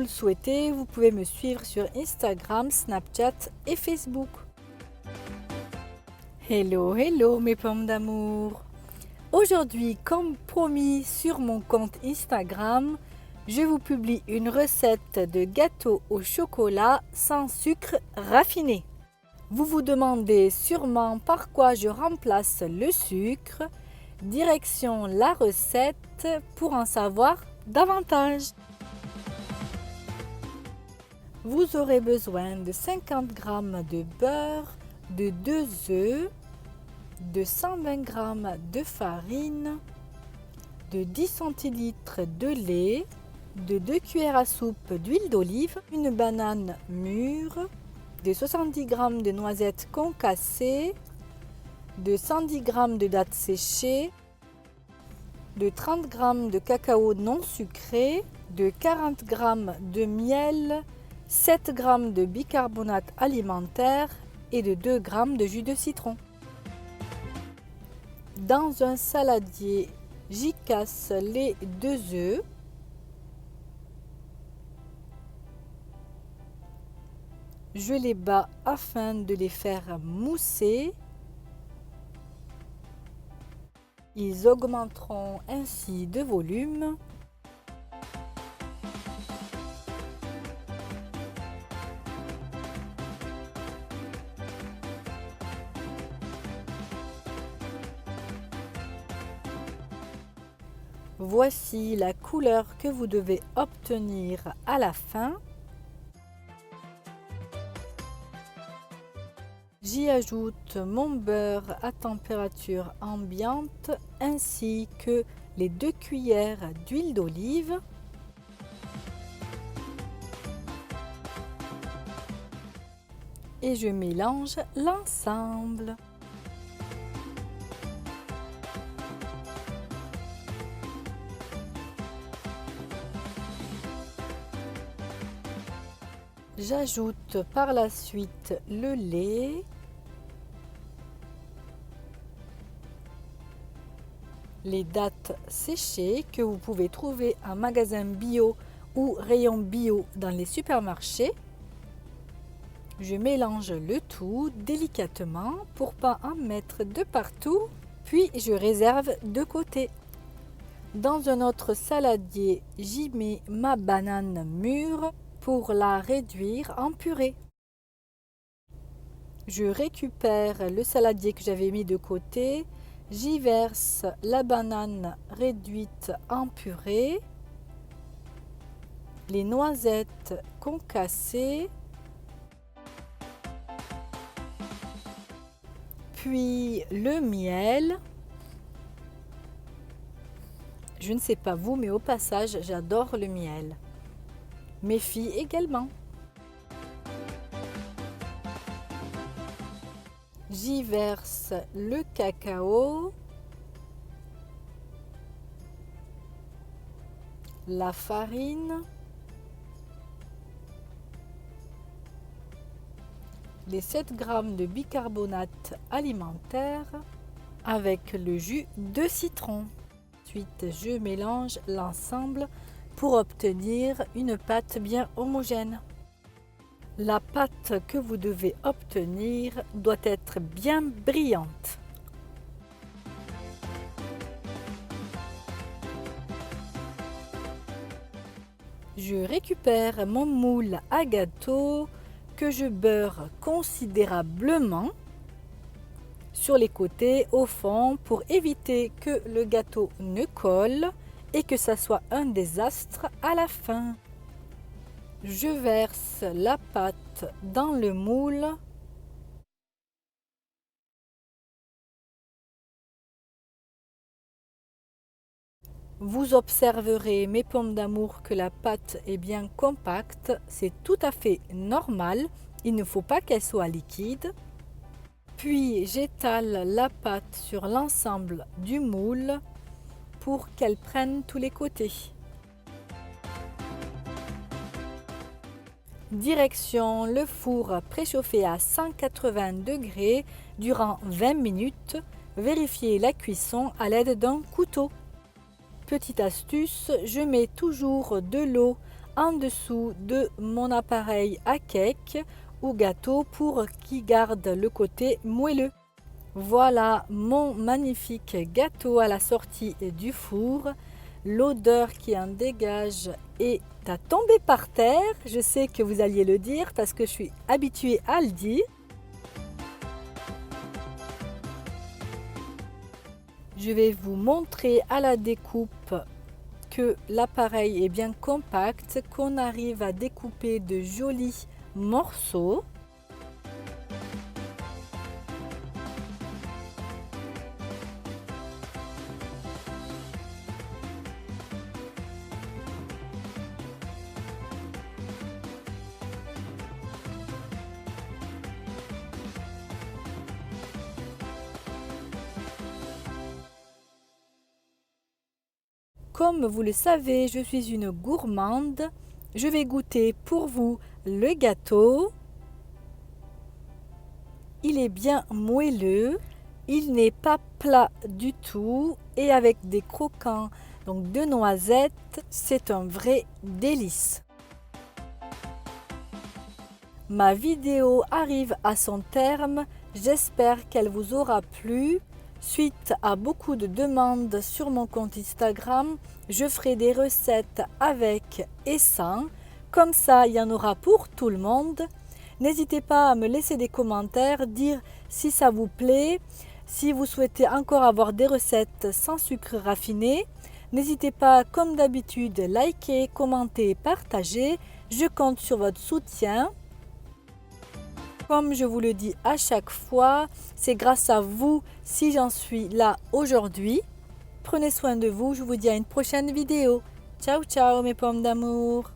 le souhaitez, vous pouvez me suivre sur Instagram, Snapchat et Facebook. Hello, hello mes pommes d'amour. Aujourd'hui, comme promis sur mon compte Instagram, je vous publie une recette de gâteau au chocolat sans sucre raffiné. Vous vous demandez sûrement par quoi je remplace le sucre. Direction la recette pour en savoir davantage. Vous aurez besoin de 50 g de beurre, de 2 œufs, de 120 g de farine, de 10 centilitres de lait, de 2 cuillères à soupe d'huile d'olive, une banane mûre, de 70 g de noisettes concassées, de 110 g de dattes séchées, de 30 g de cacao non sucré, de 40 g de miel, 7 g de bicarbonate alimentaire et de 2 g de jus de citron. Dans un saladier, j'y casse les 2 œufs. Je les bats afin de les faire mousser. Ils augmenteront ainsi de volume. Voici la couleur que vous devez obtenir à la fin. J'y ajoute mon beurre à température ambiante ainsi que les 2 cuillères d'huile d'olive. Et je mélange l'ensemble. J'ajoute par la suite le lait, les dattes séchées que vous pouvez trouver en magasin bio ou rayon bio dans les supermarchés. Je mélange le tout délicatement pour ne pas en mettre de partout, puis je réserve de côté. Dans un autre saladier, j'y mets ma banane mûre pour la réduire en purée. Je récupère le saladier que j'avais mis de côté, j'y verse la banane réduite en purée, les noisettes concassées, puis le miel. Je ne sais pas vous, mais au passage, j'adore le miel. Mes filles également. J'y verse le cacao, la farine, les 7 g de bicarbonate alimentaire avec le jus de citron. Ensuite, je mélange l'ensemble pour obtenir une pâte bien homogène. La pâte que vous devez obtenir doit être bien brillante. Je récupère mon moule à gâteau que je beurre considérablement sur les côtés, au fond, pour éviter que le gâteau ne colle et que ça soit un désastre à la fin. Je verse la pâte dans le moule. Vous observerez, mes pommes d'amour, que la pâte est bien compacte. C'est tout à fait normal. Il ne faut pas qu'elle soit liquide. Puis j'étale la pâte sur l'ensemble du moule pour qu'elle prenne tous les côtés. Direction le four préchauffé à 180 degrés durant 20 minutes. Vérifiez la cuisson à l'aide d'un couteau. Petite astuce, je mets toujours de l'eau en dessous de mon appareil à cake ou gâteau pour qu'il garde le côté moelleux. Voilà mon magnifique gâteau à la sortie du four. L'odeur qui en dégage est à tomber par terre. Je sais que vous alliez le dire parce que je suis habituée à le dire. Je vais vous montrer à la découpe que l'appareil est bien compact, qu'on arrive à découper de jolis morceaux. Comme vous le savez, je suis une gourmande. Je vais goûter pour vous le gâteau. Il est bien moelleux. Il n'est pas plat du tout et avec des croquants donc de noisettes, c'est un vrai délice. Ma vidéo arrive à son terme. J'espère qu'elle vous aura plu. Suite à beaucoup de demandes sur mon compte Instagram, je ferai des recettes avec et sans. Comme ça, il y en aura pour tout le monde. N'hésitez pas à me laisser des commentaires, dire si ça vous plaît, si vous souhaitez encore avoir des recettes sans sucre raffiné. N'hésitez pas, comme d'habitude, liker, commenter, partager. Je compte sur votre soutien. Comme je vous le dis à chaque fois, c'est grâce à vous si j'en suis là aujourd'hui. Prenez soin de vous, je vous dis à une prochaine vidéo. Ciao ciao mes pommes d'amour.